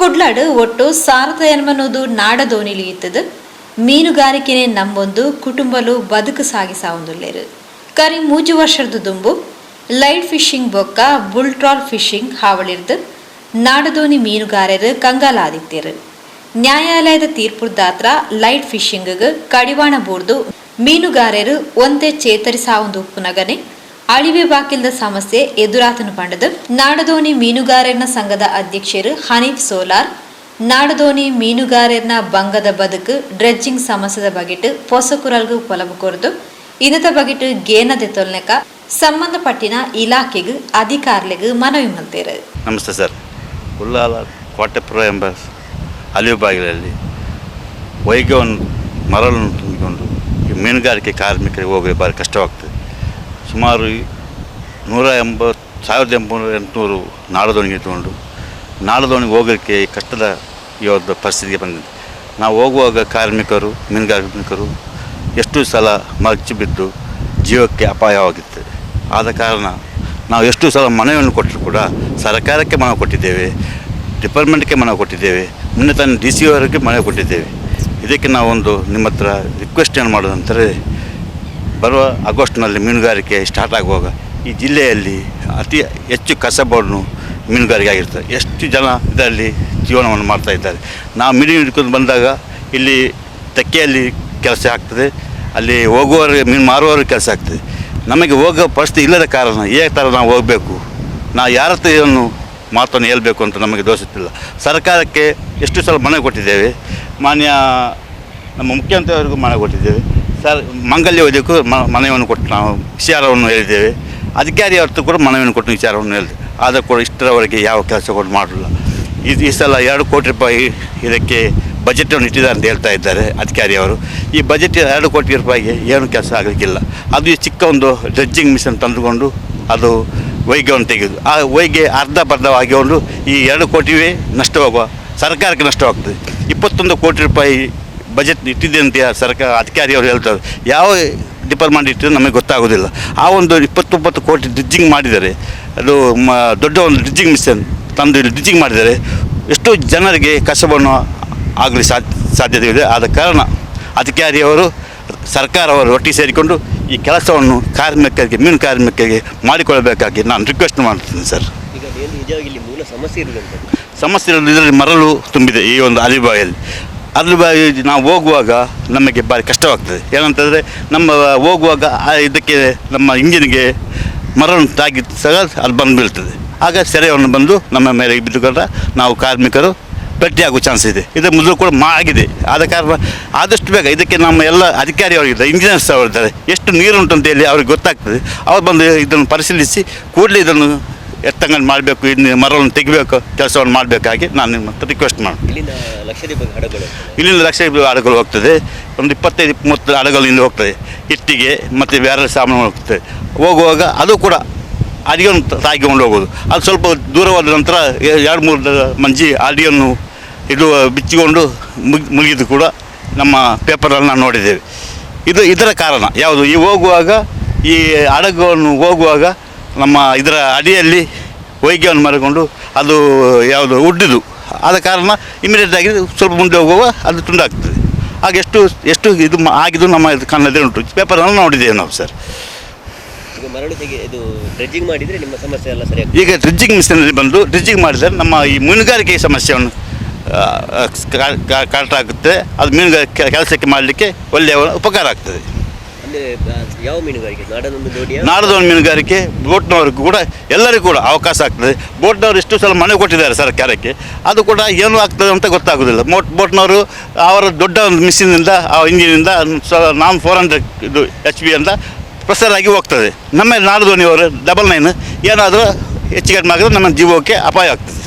ಕುಡ್ಲಾಡು ಒಟ್ಟು ಸಾರದ ಎನ್ಮನ್ನೋದು ನಾಡದೋನಿಲಿ ಇತ್ತದು ಮೀನುಗಾರಿಕೆನೆ ನಮ್ಮೊಂದು ಕುಟುಂಬಲು ಬದುಕು ಸಾಗಿಸಾವುದಿಲ್ಲೇರು ಕರಿ 3 ವರ್ಷದ ದುಂಬು ಲೈಟ್ ಫಿಶಿಂಗ್ ಬೊಕ್ಕ ಬುಲ್ ಟ್ರಾಲ್ ಫಿಶಿಂಗ್ ಹಾವಳಿರ್ದು ನಾಡದೋನಿ ಮೀನುಗಾರರು ಕಂಗಾಲಾದಿತ್ತೇರು ನ್ಯಾಯಾಲಯದ ತೀರ್ಪುದಾತ್ರ ಲೈಟ್ ಫಿಶಿಂಗ್ ಕಡಿವಾಣ ಬೋರ್ದು ಮೀನುಗಾರರು ಒಂದೇ ಚೇತರಿಸಾವುಂದು ಉಪ್ಪುನಗನೆ ಅಳಿವೆ ಬಾಕಿಲ್ದ ಸಮಸ್ಯೆ ಎದುರಾತನು ಪಂಡದು ನಾಡದೋನಿ ಮೀನುಗಾರನ ಸಂಘದ ಅಧ್ಯಕ್ಷರು ಹನೀಫ್ ಸೋಲಾರ್ ನಾಡದೋನಿ ಮೀನುಗಾರನ ಬಂಗದ ಬದುಕು ಡ್ರೆಡ್ಜಿಂಗ್ ಸಮಸ್ಯೆದ ಬಗೆಟ್ ಪೊಸಕುರಲ್ಗೂ ಪೊಲಬು ಕೊರದು ಇದದ ಬಗೆಟ್ ಗೇನದೆ ತೊಲ್ನೆಕ ಸಂಬಂಧಪಟ್ಟಿನ ಇಲಾಖೆಗೂ ಅಧಿಕಾರಿಗಳಿಗೂ ಮನವಿ ಮಾಡ್ತಾರೆ. ನಮಸ್ತೆ ಸರ್. ಉಲ್ಲಾಲ ಕೋಟೆಪುರ ಎಂಬ ಅಲಿವು ಬಾಗಿಲಲ್ಲಿ ವೈಗವನ್ನು ಮರಳನ್ನು ತುಂಬಿಕೊಂಡು ಈ ಮೀನುಗಾರಿಕೆ ಕಾರ್ಮಿಕರಿಗೆ ಹೋಗಲು ಭಾರಿ ಕಷ್ಟವಾಗ್ತದೆ. ಸುಮಾರು 180,800 ನಾಡದೋಣಿಗೆ ಇಟ್ಟುಕೊಂಡು ನಾಡದೋಣಿಗೆ ಹೋಗೋಕ್ಕೆ ಕಷ್ಟದ ಇವತ್ತು ಪರಿಸ್ಥಿತಿಗೆ ಬಂದಿದೆ. ನಾವು ಹೋಗುವಾಗ ಮೀನುಗಾರಿಕರು ಎಷ್ಟು ಸಲ ಮಚ್ಚಿ ಬಿದ್ದು ಜೀವಕ್ಕೆ ಅಪಾಯವಾಗಿತ್ತು. ಆದ ಕಾರಣ ನಾವು ಎಷ್ಟು ಸಲ ಮನವಿಯನ್ನು ಕೊಟ್ಟರೂ ಕೂಡ ಸರ್ಕಾರಕ್ಕೆ ಮನವಿ ಕೊಟ್ಟಿದ್ದೇವೆ, ಡಿಪಾರ್ಟ್ಮೆಂಟ್ಗೆ ಮನವಿ ಕೊಟ್ಟಿದ್ದೇವೆ, ಮುಂದೆ ತಾನು DC ಅವರಿಗೆ ಮನವಿ ಕೊಟ್ಟಿದ್ದೇವೆ. ಇದಕ್ಕೆ ನಾವೊಂದು ನಿಮ್ಮ ಹತ್ರ ರಿಕ್ವೆಸ್ಟ್ ಏನು ಮಾಡೋದಂದರೆ, ಬರುವ ಆಗಸ್ಟ್ನಲ್ಲಿ ಮೀನುಗಾರಿಕೆ ಸ್ಟಾರ್ಟ್ ಆಗುವಾಗ ಈ ಜಿಲ್ಲೆಯಲ್ಲಿ ಅತಿ ಹೆಚ್ಚು ಕಸಬನ್ನು ಮೀನುಗಾರಿಕೆ ಆಗಿರ್ತದೆ. ಎಷ್ಟು ಜನ ಇದರಲ್ಲಿ ಜೀವನವನ್ನು ಮಾಡ್ತಾ ಇದ್ದಾರೆ. ನಾವು ಮೀನು ಹಿಡ್ಕೊಂಡು ಬಂದಾಗ ಇಲ್ಲಿ ತೆಕ್ಕೆಯಲ್ಲಿ ಕೆಲಸ ಆಗ್ತದೆ, ಅಲ್ಲಿ ಹೋಗುವವರಿಗೆ ಮೀನು ಮಾರುವವರಿಗೆ ಕೆಲಸ ಆಗ್ತದೆ. ನಮಗೆ ಹೋಗೋ ಪರಿಸ್ಥಿತಿ ಇಲ್ಲದ ಕಾರಣ ಈ ಥರ ನಾವು ಹೋಗಬೇಕು, ನಾವು ಯಾರ ಹತ್ರ ಇದನ್ನು ಮಾತನ್ನು ಹೇಳಬೇಕು ಅಂತ ನಮಗೆ ದೋಸುತ್ತಿಲ್ಲ. ಸರ್ಕಾರಕ್ಕೆ ಎಷ್ಟು ಸಲ ಮನವಿ ಕೊಟ್ಟಿದ್ದೇವೆ, ಮಾನ್ಯ ನಮ್ಮ ಮುಖ್ಯಮಂತ್ರಿಯವರಿಗೂ ಮನವಿ ಕೊಟ್ಟಿದ್ದೇವೆ, ಮಂಗಲ್ಯ ವೈದ್ಯಕ್ಕೂ ಮನವಿಯನ್ನು ಕೊಟ್ಟು ನಾವು ವಿಚಾರವನ್ನು ಹೇಳಿದ್ದೇವೆ, ಅಧಿಕಾರಿ ಹೊರತು ಕೂಡ ಮನವಿಯನ್ನು ಕೊಟ್ಟು ವಿಚಾರವನ್ನು ಹೇಳಿದೆ. ಆದರೂ ಕೂಡ ಇಷ್ಟರವರೆಗೆ ಯಾವ ಕೆಲಸಗಳು ಮಾಡಲಿಲ್ಲ. ಈ ಸಲ 2 ಕೋಟಿ ರೂಪಾಯಿ ಇದಕ್ಕೆ ಬಜೆಟನ್ನು ಇಟ್ಟಿದ್ದಾರೆ ಅಂತ ಹೇಳ್ತಾ ಇದ್ದಾರೆ ಅಧಿಕಾರಿಯವರು. ಈ ಬಜೆಟ್ 2 ಕೋಟಿ ರೂಪಾಯಿಗೆ ಏನು ಕೆಲಸ ಆಗಲಿಕ್ಕಿಲ್ಲ. ಅದು ಚಿಕ್ಕ ಒಂದು ಡ್ರೆಡ್ಜಿಂಗ್ ಮಿಷನ್ ತಂದುಕೊಂಡು ಅದು ವೈಗೆಯನ್ನು ತೆಗೆದು ಆ ವೈಗೆ ಅರ್ಧಬರ್ಧವಾಗಿಕೊಂಡು ಈ 2 ಕೋಟಿವೇ ನಷ್ಟವಾಗುವ ಸರ್ಕಾರಕ್ಕೆ ನಷ್ಟವಾಗ್ತದೆ. 21 ಕೋಟಿ ರೂಪಾಯಿ ಬಜೆಟ್ ಇಟ್ಟಿದೆ ಅಂತ ಸರ್ಕಾರ ಅಧಿಕಾರಿಯವರು ಹೇಳ್ತಾರೆ. ಯಾವ ಡಿಪಾರ್ಟ್ಮೆಂಟ್ ಇಟ್ಟಿದ್ದು ನಮಗೆ ಗೊತ್ತಾಗೋದಿಲ್ಲ. ಆ ಒಂದು 29 ಕೋಟಿ ಡ್ರಿಡ್ಜಿಂಗ್ ಮಾಡಿದ್ದಾರೆ. ಅದು ದೊಡ್ಡ ಒಂದು ಡ್ರಿಡ್ಜಿಂಗ್ ಮಿಷನ್ ತಂದು ಡ್ರಿಡ್ಜಿಂಗ್ ಮಾಡಿದ್ದಾರೆ. ಎಷ್ಟೋ ಜನರಿಗೆ ಕಸಬನ್ನು ಆಗಲಿ ಸಾಧ್ಯತೆ ಇದೆ. ಆದ ಕಾರಣ ಅಧಿಕಾರಿಯವರು ಸರ್ಕಾರವರು ಒಟ್ಟಿಗೆ ಸೇರಿಕೊಂಡು ಈ ಕೆಲಸವನ್ನು ಮೀನು ಕಾರ್ಮಿಕರಿಗೆ ಮಾಡಿಕೊಳ್ಳಬೇಕಾಗಿ ನಾನು ರಿಕ್ವೆಸ್ಟ್ ಮಾಡ್ತೀನಿ ಸರ್. ಈಗ ನಿಜವಾಗಿ ಮೂಲ ಸಮಸ್ಯೆ ಇರೋದು ಇದರಲ್ಲಿ ಮರಳು ತುಂಬಿದೆ. ಈ ಒಂದು ಅಲಿಬಾಯಲ್ಲಿ ನಾವು ಹೋಗುವಾಗ ನಮಗೆ ಭಾರಿ ಕಷ್ಟವಾಗ್ತದೆ. ಏನಂತಂದರೆ ನಮ್ಮ ಹೋಗುವಾಗ ಇದಕ್ಕೆ ನಮ್ಮ ಇಂಜಿನ್ಗೆ ಮರಳು ತಾಗಿ ಸಹ ಅದು ಬಂದು ಬೀಳ್ತದೆ. ಆಗ ಸೆರೆಯನ್ನು ಬಂದು ನಮ್ಮ ಮೇಲೆ ಬಿದ್ದುಕೊಂಡ್ರೆ ನಾವು ಕಾರ್ಮಿಕರು ಭೇಟಿಯಾಗುವ ಚಾನ್ಸ್ ಇದೆ. ಇದು ಮೊದಲು ಕೂಡ ಆಗಿದೆ. ಆದ ಕಾರಣ ಆದಷ್ಟು ಬೇಗ ಇದಕ್ಕೆ ನಮ್ಮ ಎಲ್ಲ ಅಧಿಕಾರಿಯವರಿದ್ದಾರೆ, ಇಂಜಿನಿಯರ್ಸ್ ಅವರಿದ್ದಾರೆ, ಎಷ್ಟು ನೀರುಂಟು ಅಂತೇಳಿ ಅವ್ರಿಗೆ ಗೊತ್ತಾಗ್ತದೆ. ಅವ್ರು ಬಂದು ಇದನ್ನು ಪರಿಶೀಲಿಸಿ ಕೂಡಲೇ ಇದನ್ನು ಎತ್ತಂಗನ್ನು ಮಾಡಬೇಕು, ಇನ್ನು ಮರವನ್ನು ತೆಗಿಬೇಕು, ಕೆಲಸವನ್ನು ಮಾಡಬೇಕಾಗಿ ನಾನು ನಿಮ್ಮ ಹತ್ರ ರಿಕ್ವೆಸ್ಟ್ ಮಾಡ್ತೀನಿ. ಇಲ್ಲಿಂದ ಲಕ್ಷದೀಪ ಹಡಗುಗಳು ಹೋಗ್ತದೆ. ಒಂದು 25-30 ಹಡಗುಗಳು ಇಲ್ಲಿ ಹೋಗ್ತದೆ. ಇಟ್ಟಿಗೆ ಮತ್ತು ಬೇರೆ ಸಾಮಾನು ಹೋಗ್ತದೆ. ಹೋಗುವಾಗ ಅದು ಕೂಡ ಅಡಿಯನ್ನು ತಾಗಿಕೊಂಡು ಹೋಗೋದು. ಅದು ಸ್ವಲ್ಪ ದೂರವಾದ ನಂತರ 2-3 ಮಂಜಿ ಅಡಿಯನ್ನು ಬಿಚ್ಚಿಕೊಂಡು ಮುಗಿದು ಕೂಡ ನಮ್ಮ ಪೇಪರಲ್ಲಿ ನಾವು ನೋಡಿದ್ದೇವೆ. ಇದರ ಕಾರಣ ಯಾವುದು, ಈ ಹೋಗುವಾಗ ಈ ಹಡಗುವನ್ನು ಹೋಗುವಾಗ ನಮ್ಮ ಇದರ ಅಡಿಯಲ್ಲಿ ವೈಗ್ಯವನ್ನು ಮರೆಕೊಂಡು ಅದು ಯಾವುದು ಉಡ್ಡಿದು. ಆದ ಕಾರಣ ಇಮಿಡಿಯೇಟಾಗಿ ಸ್ವಲ್ಪ ಮುಂದೆ ಹೋಗುವಾಗ ಅದು ತುಂಡಾಗ್ತದೆ. ಹಾಗೆ ಎಷ್ಟು ಇದು ಆಗಿದ್ದು ನಮ್ಮ ಕಣ್ಣದೇ ಉಂಟು, ಪೇಪರಲ್ಲಿ ನೋಡಿದ್ದೇವೆ ನಾವು ಸರ್. ಡ್ರೆಡ್ಜಿಂಗ್ ಮಾಡಿದರೆ ನಿಮ್ಮ ಸಮಸ್ಯೆ ಎಲ್ಲ ಸರಿ. ಈಗ ಡ್ರೆಡ್ಜಿಂಗ್ ಮಿಷನಲ್ಲಿ ಬಂದು ಡ್ರೆಡ್ಜಿಂಗ್ ಮಾಡಿದರೆ ನಮ್ಮ ಈ ಮೀನುಗಾರಿಕೆ ಸಮಸ್ಯೆಯನ್ನು ಕರೆಕ್ಟ್ ಆಗುತ್ತೆ. ಅದು ಮೀನುಗಾರಿಕೆ ಕೆಲಸಕ್ಕೆ ಮಾಡಲಿಕ್ಕೆ ಒಳ್ಳೆಯ ಉಪಕಾರ ಆಗ್ತದೆ. ಯಾವ ಮೀನುಗಾರಿಕೆ? ನಾಡದೋಣಿ ಮೀನುಗಾರಿಕೆ ಬೋಟ್ನವ್ರಿಗೂ ಕೂಡ ಎಲ್ಲರಿಗೂ ಕೂಡ ಅವಕಾಶ ಆಗ್ತದೆ. ಬೋಟ್ನವರು ಎಷ್ಟು ಸಲ ಮನವಿ ಕೊಟ್ಟಿದ್ದಾರೆ ಸರ್ಕಾರಕ್ಕೆ, ಅದು ಕೂಡ ಏನು ಆಗ್ತದೆ ಅಂತ ಗೊತ್ತಾಗೋದಿಲ್ಲ. ಬೋಟ್ನವರು ಅವರ ದೊಡ್ಡ ಒಂದು ಮಿಷಿನಿಂದ ಆ ಇಂಜಿನಿಂದ 400 HP ಅಂತ ಪ್ರೆಸರ್ ಆಗಿ ಹೋಗ್ತದೆ. ನಮ್ಮ ನಾಡದೋಣಿಯವರು 99 ಏನಾದರೂ ಹೆಚ್ಚು ಕಡಿಮೆ ಆಗಿದ್ರೆ ನಮ್ಮ ಜೀವಕ್ಕೆ ಅಪಾಯ ಆಗ್ತದೆ.